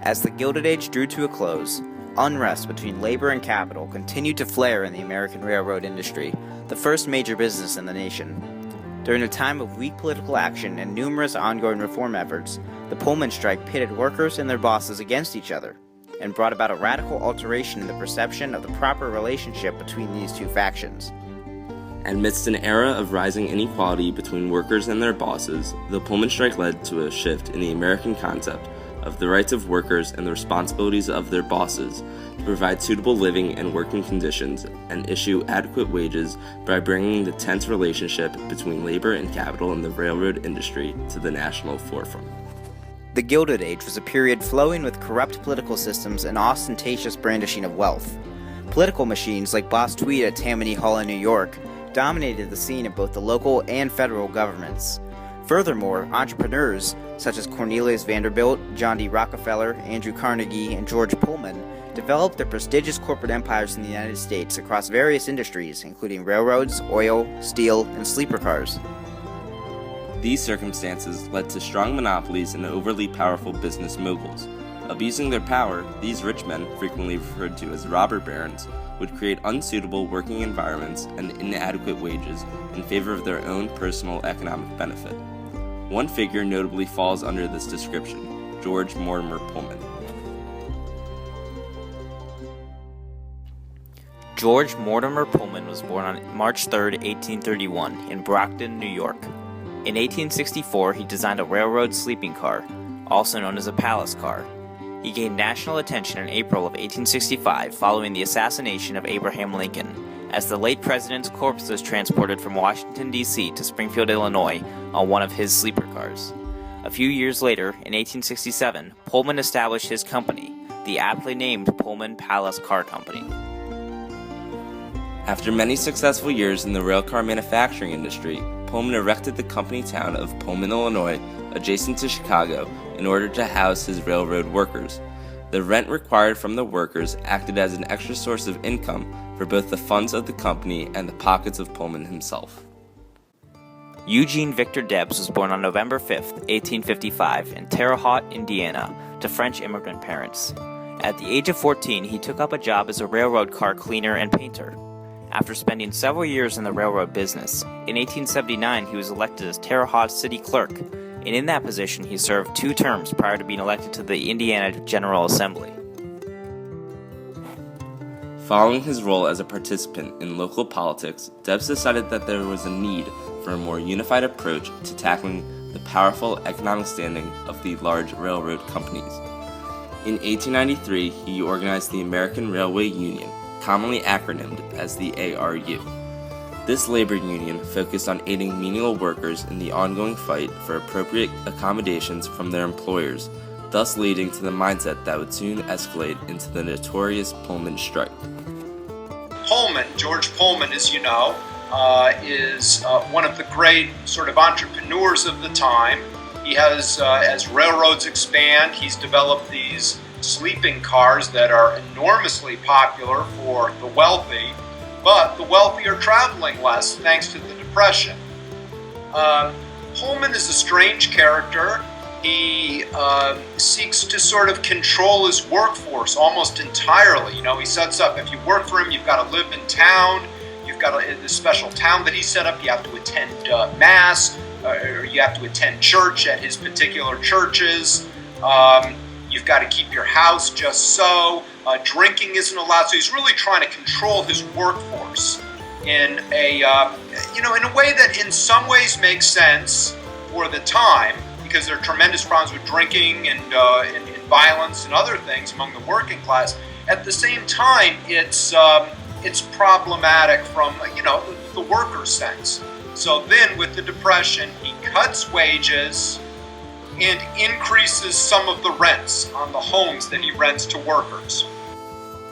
As the Gilded Age drew to a close, unrest between labor and capital continued to flare in the American railroad industry, the first major business in the nation. During a time of weak political action and numerous ongoing reform efforts, the Pullman strike pitted workers and their bosses against each other, and brought about a radical alteration in the perception of the proper relationship between these two factions. Amidst an era of rising inequality between workers and their bosses, the Pullman strike led to a shift in the American concept of the rights of workers and the responsibilities of their bosses to provide suitable living and working conditions and issue adequate wages by bringing the tense relationship between labor and capital in the railroad industry to the national forefront. The Gilded Age was a period flowing with corrupt political systems and ostentatious brandishing of wealth. Political machines like Boss Tweed at Tammany Hall in New York dominated the scene of both the local and federal governments. Furthermore, entrepreneurs such as Cornelius Vanderbilt, John D. Rockefeller, Andrew Carnegie, and George Pullman developed their prestigious corporate empires in the United States across various industries, including railroads, oil, steel, and sleeper cars. These circumstances led to strong monopolies and overly powerful business moguls. Abusing their power, these rich men, frequently referred to as robber barons, would create unsuitable working environments and inadequate wages in favor of their own personal economic benefit. One figure notably falls under this description, George Mortimer Pullman. George Mortimer Pullman was born on March 3, 1831, in Brockton, New York. In 1864, he designed a railroad sleeping car, also known as a palace car. He gained national attention in April of 1865 following the assassination of Abraham Lincoln, as the late president's corpse was transported from Washington, D.C. to Springfield, Illinois on one of his sleeper cars. A few years later, in 1867, Pullman established his company, the aptly named Pullman Palace Car Company. After many successful years in the railcar manufacturing industry, Pullman erected the company town of Pullman, Illinois, adjacent to Chicago, in order to house his railroad workers. The rent required from the workers acted as an extra source of income for both the funds of the company and the pockets of Pullman himself. Eugene Victor Debs was born on November 5, 1855, in Terre Haute, Indiana, to French immigrant parents. At the age of 14, he took up a job as a railroad car cleaner and painter. After spending several years in the railroad business, in 1879 he was elected as Terre Haute city clerk, and in that position he served 2 terms prior to being elected to the Indiana General Assembly. Following his role as a participant in local politics, Debs decided that there was a need for a more unified approach to tackling the powerful economic standing of the large railroad companies. In 1893, he organized the American Railway Union, commonly acronymed as the ARU. This labor union focused on aiding menial workers in the ongoing fight for appropriate accommodations from their employers, thus leading to the mindset that would soon escalate into the notorious Pullman strike. Pullman, George Pullman, as you know, is one of the great sort of entrepreneurs of the time. He has, as railroads expand, he's developed these sleeping cars that are enormously popular for the wealthy, but the wealthy are traveling less thanks to the Depression. Pullman is a strange character. He seeks to sort of control his workforce almost entirely. You know, he sets up, if you work for him, you've got to live in town. You've got this special town that he set up. You have to attend Mass, or you have to attend church at his particular churches. You've got to keep your house just so. Drinking isn't allowed. So he's really trying to control his workforce in a, in a way that in some ways makes sense for the time, because there are tremendous problems with drinking and violence and other things among the working class. At the same time, it's problematic from the worker sense. So then, with the Depression, he cuts wages and increases some of the rents on the homes that he rents to workers.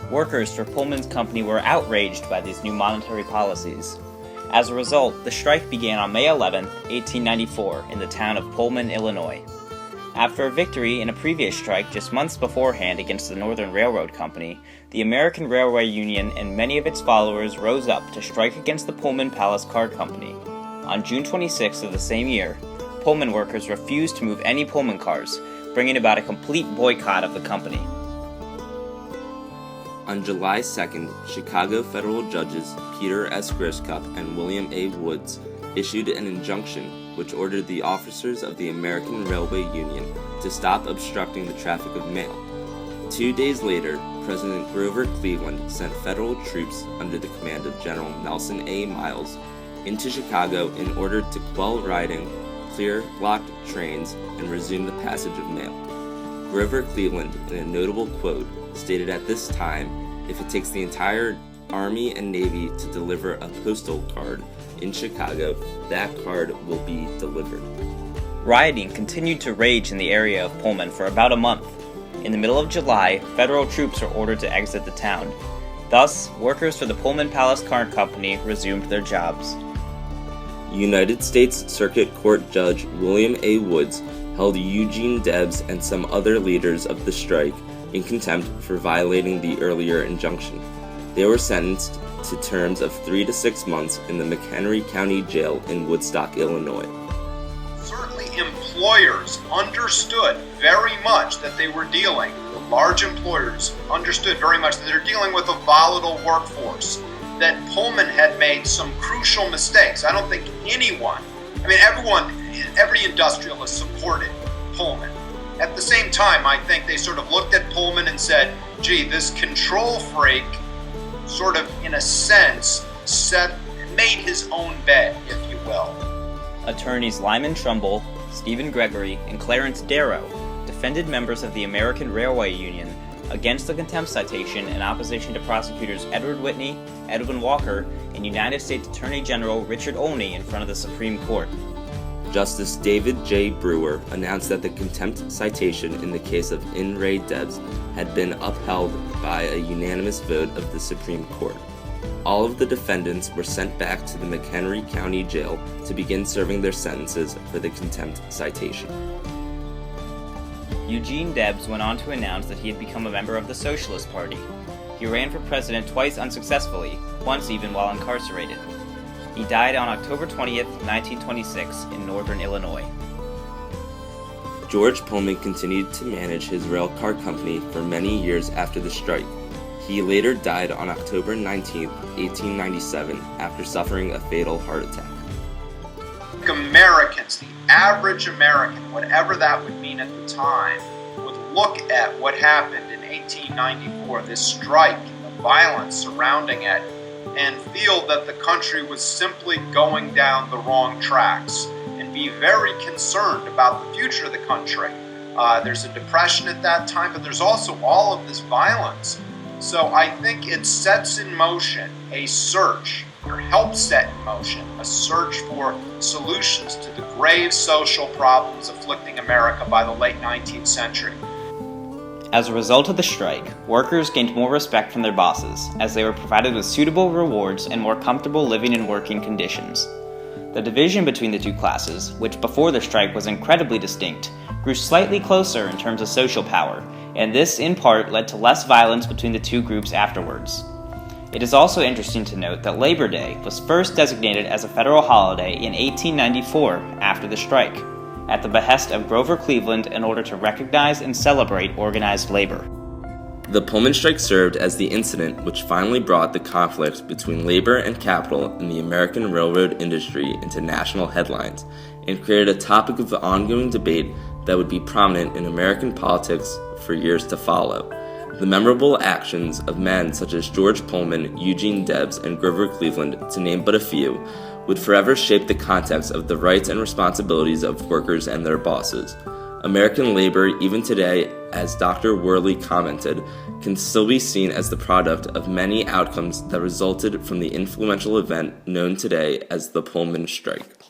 Workers for Pullman's company were outraged by these new monetary policies. As a result, the strike began on May 11, 1894, in the town of Pullman, Illinois. After a victory in a previous strike just months beforehand against the Northern Railroad Company, the American Railway Union and many of its followers rose up to strike against the Pullman Palace Car Company. On June 26 of the same year, Pullman workers refused to move any Pullman cars, bringing about a complete boycott of the company. On July 2nd, Chicago federal judges Peter S. Grishcup and William A. Woods issued an injunction which ordered the officers of the American Railway Union to stop obstructing the traffic of mail. 2 days later, President Grover Cleveland sent federal troops under the command of General Nelson A. Miles into Chicago in order to quell rioting, clear blocked trains, and resume the passage of mail. Grover Cleveland, in a notable quote, stated at this time, "If it takes the entire Army and Navy to deliver a postal card in Chicago, that card will be delivered." Rioting continued to rage in the area of Pullman for about a month. In the middle of July, federal troops were ordered to exit the town. Thus, workers for the Pullman Palace Car Company resumed their jobs. United States Circuit Court Judge William A. Woods held Eugene Debs and some other leaders of the strike in contempt for violating the earlier injunction. They were sentenced to terms of 3 to 6 months in the McHenry County Jail in Woodstock, Illinois. Certainly employers understood very much that they were dealing, large employers understood very much that they're dealing with a volatile workforce, that Pullman had made some crucial mistakes. I don't think every industrialist supported Pullman. At the same time, I think they sort of looked at Pullman and said, gee, this control freak sort of, in a sense, made his own bed, if you will. Attorneys Lyman Trumbull, Stephen Gregory, and Clarence Darrow defended members of the American Railway Union against the contempt citation in opposition to prosecutors Edward Whitney, Edwin Walker, and United States Attorney General Richard Olney in front of the Supreme Court. Justice David J. Brewer announced that the contempt citation in the case of In re Debs had been upheld by a unanimous vote of the Supreme Court. All of the defendants were sent back to the McHenry County Jail to begin serving their sentences for the contempt citation. Eugene Debs went on to announce that he had become a member of the Socialist Party. He ran for president twice unsuccessfully, once even while incarcerated. He died on October 20th, 1926, in northern Illinois. George Pullman continued to manage his rail car company for many years after the strike. He later died on October 19, 1897, after suffering a fatal heart attack. Americans, the average American, whatever that would mean at the time, would look at what happened in 1894, this strike, the violence surrounding it, and feel that the country was simply going down the wrong tracks and be very concerned about the future of the country. There's a depression at that time, but there's also all of this violence. So I think it sets in motion a search, or helps set in motion a search for solutions to the grave social problems afflicting America by the late 19th century. As a result of the strike, workers gained more respect from their bosses, as they were provided with suitable rewards and more comfortable living and working conditions. The division between the two classes, which before the strike was incredibly distinct, grew slightly closer in terms of social power, and this in part led to less violence between the two groups afterwards. It is also interesting to note that Labor Day was first designated as a federal holiday in 1894 after the strike, at the behest of Grover Cleveland in order to recognize and celebrate organized labor. The Pullman strike served as the incident which finally brought the conflict between labor and capital in the American railroad industry into national headlines and created a topic of ongoing debate that would be prominent in American politics for years to follow. The memorable actions of men such as George Pullman, Eugene Debs, and Grover Cleveland, to name but a few, would forever shape the context of the rights and responsibilities of workers and their bosses. American labor, even today, as Dr. Worley commented, can still be seen as the product of many outcomes that resulted from the influential event known today as the Pullman strike.